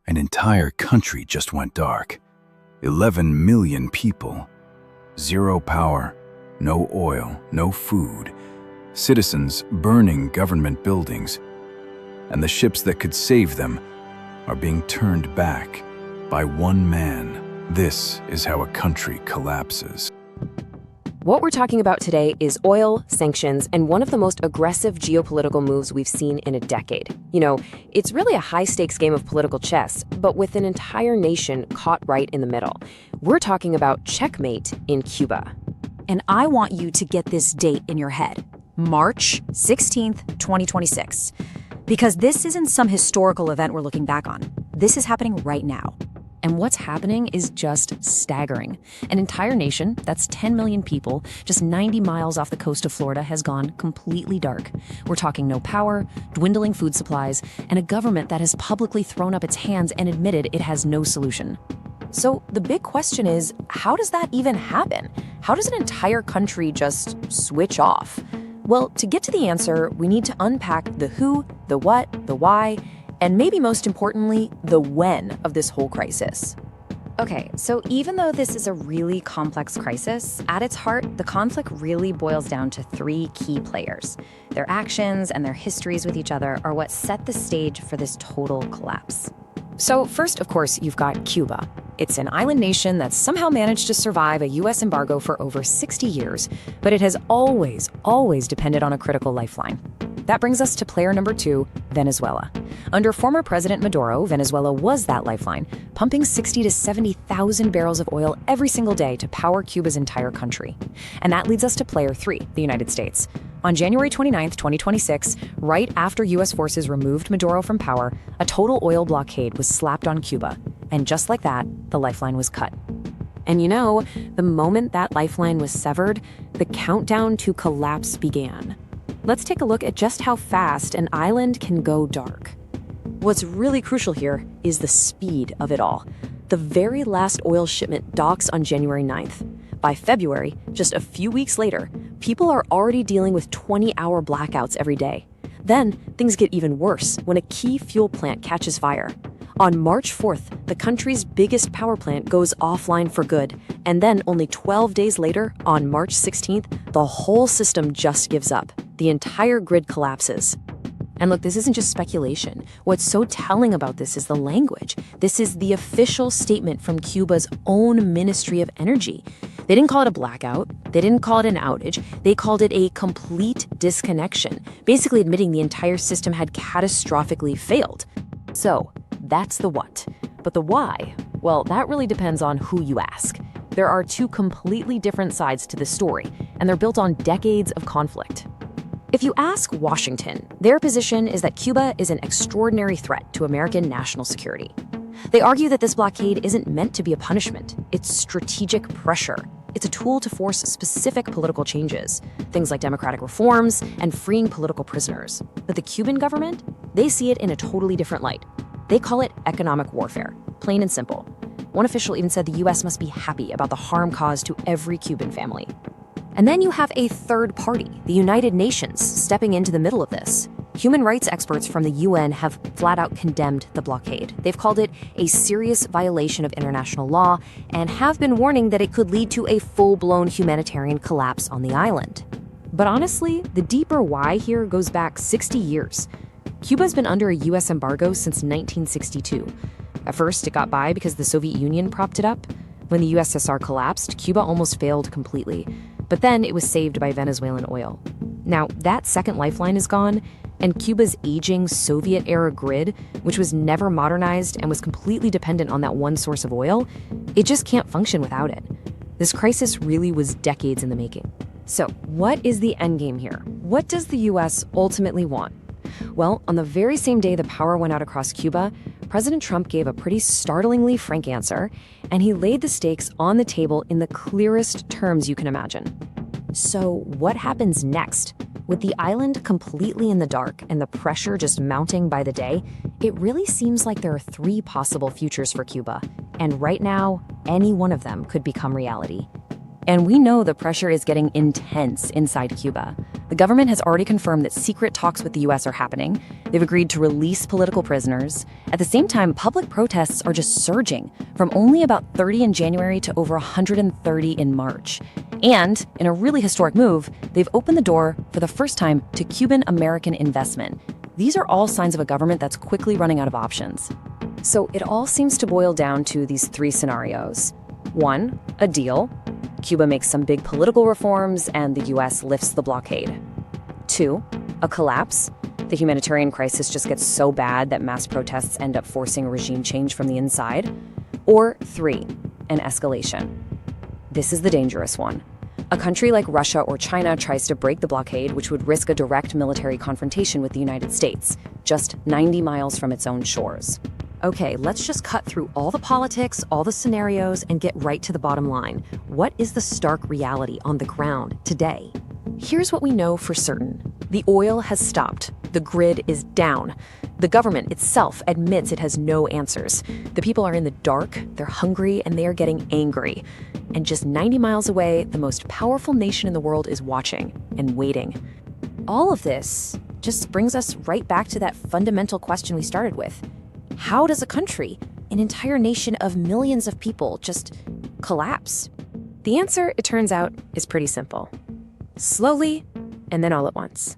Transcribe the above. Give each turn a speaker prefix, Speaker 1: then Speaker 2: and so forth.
Speaker 1: An entire country just went dark. 11 million people. Zero power, no oil, no food. Citizens burning government buildings. And the ships that could save them are being turned back by one man. This is how a country collapses.
Speaker 2: What we're talking about today is oil, sanctions, and one of the most aggressive geopolitical moves we've seen in a decade. It's really a high-stakes game of political chess, but with an entire nation caught right in the middle. We're talking about checkmate in Cuba.
Speaker 3: And I want you to get this date in your head. March 16th, 2026. Because this isn't some historical event we're looking back on. This is happening right now.
Speaker 2: And what's happening is just staggering. An entire nation, that's 10 million people, just 90 miles off the coast of Florida, has gone completely dark. We're talking no power, dwindling food supplies, and a government that has publicly thrown up its hands and admitted it has no solution. So the big question is, how does that even happen? How does an entire country just switch off? Well, to get to the answer, we need to unpack the who, the what, the why, and maybe most importantly, the when of this whole crisis.
Speaker 4: Okay, so even though this is a really complex crisis, at its heart, the conflict really boils down to three key players. Their actions and their histories with each other are what set the stage for this total collapse.
Speaker 2: So first, of course, you've got Cuba. It's an island nation that's somehow managed to survive a U.S. embargo for over 60 years, but it has always depended on a critical lifeline. That brings us to player number 2, Venezuela. Under former President Maduro, Venezuela was that lifeline, pumping 60 to 70,000 barrels of oil every single day to power Cuba's entire country. And that leads us to player 3, the United States. On January 29, 2026, right after U.S. forces removed Maduro from power, a total oil blockade was slapped on Cuba. And just like that, the lifeline was cut. And the moment that lifeline was severed, the countdown to collapse began. Let's take a look at just how fast an island can go dark. What's really crucial here is the speed of it all. The very last oil shipment docks on January 9th. By February, just a few weeks later, people are already dealing with 20-hour blackouts every day. Then, things get even worse when a key fuel plant catches fire. On March 4th, the country's biggest power plant goes offline for good, and then only 12 days later, on March 16th, the whole system just gives up. The entire grid collapses. And look, this isn't just speculation. What's so telling about this is the language. This is the official statement from Cuba's own Ministry of Energy. They didn't call it a blackout. They didn't call it an outage. They called it a complete disconnection, basically admitting the entire system had catastrophically failed. So, that's the what. But the why, well, that really depends on who you ask. There are two completely different sides to the story, and they're built on decades of conflict. If you ask Washington, their position is that Cuba is an extraordinary threat to American national security. They argue that this blockade isn't meant to be a punishment. It's strategic pressure. It's a tool to force specific political changes, things like democratic reforms and freeing political prisoners. But the Cuban government, they see it in a totally different light. They call it economic warfare, plain and simple. One official even said the U.S. must be happy about the harm caused to every Cuban family. And then you have a third party, the United Nations, stepping into the middle of this. Human rights experts from the UN have flat out condemned the blockade. They've called it a serious violation of international law and have been warning that it could lead to a full-blown humanitarian collapse on the island. But honestly, the deeper why here goes back 60 years. Cuba's been under a US embargo since 1962. At first, it got by because the Soviet Union propped it up. When the USSR collapsed, Cuba almost failed completely. But then it was saved by Venezuelan oil. Now, that second lifeline is gone, and Cuba's aging Soviet-era grid, which was never modernized and was completely dependent on that one source of oil, it just can't function without it. This crisis really was decades in the making. So, what is the endgame here? What does the US ultimately want? Well, on the very same day the power went out across Cuba, President Trump gave a pretty startlingly frank answer, and he laid the stakes on the table in the clearest terms you can imagine. So what happens next? With the island completely in the dark and the pressure just mounting by the day, it really seems like there are three possible futures for Cuba. And right now, any one of them could become reality. And we know the pressure is getting intense inside Cuba. The government has already confirmed that secret talks with the US are happening. They've agreed to release political prisoners. At the same time, public protests are just surging, from only about 30 in January to over 130 in March. And, in a really historic move, they've opened the door, for the first time, to Cuban-American investment. These are all signs of a government that's quickly running out of options.
Speaker 4: So it all seems to boil down to these three scenarios. 1, a deal. Cuba makes some big political reforms and the US lifts the blockade. 2, a collapse. The humanitarian crisis just gets so bad that mass protests end up forcing a regime change from the inside. Or 3, an escalation. This is the dangerous one. A country like Russia or China tries to break the blockade, which would risk a direct military confrontation with the United States, just 90 miles from its own shores.
Speaker 3: Okay, let's just cut through all the politics, all the scenarios, and get right to the bottom line. What is the stark reality on the ground today?
Speaker 2: Here's what we know for certain. The oil has stopped. The grid is down. The government itself admits it has no answers. The people are in the dark, they're hungry, and they are getting angry. And just 90 miles away, the most powerful nation in the world is watching and waiting.
Speaker 4: All of this just brings us right back to that fundamental question we started with. How does a country, an entire nation of millions of people, just collapse?
Speaker 2: The answer, it turns out, is pretty simple. Slowly, and then all at once.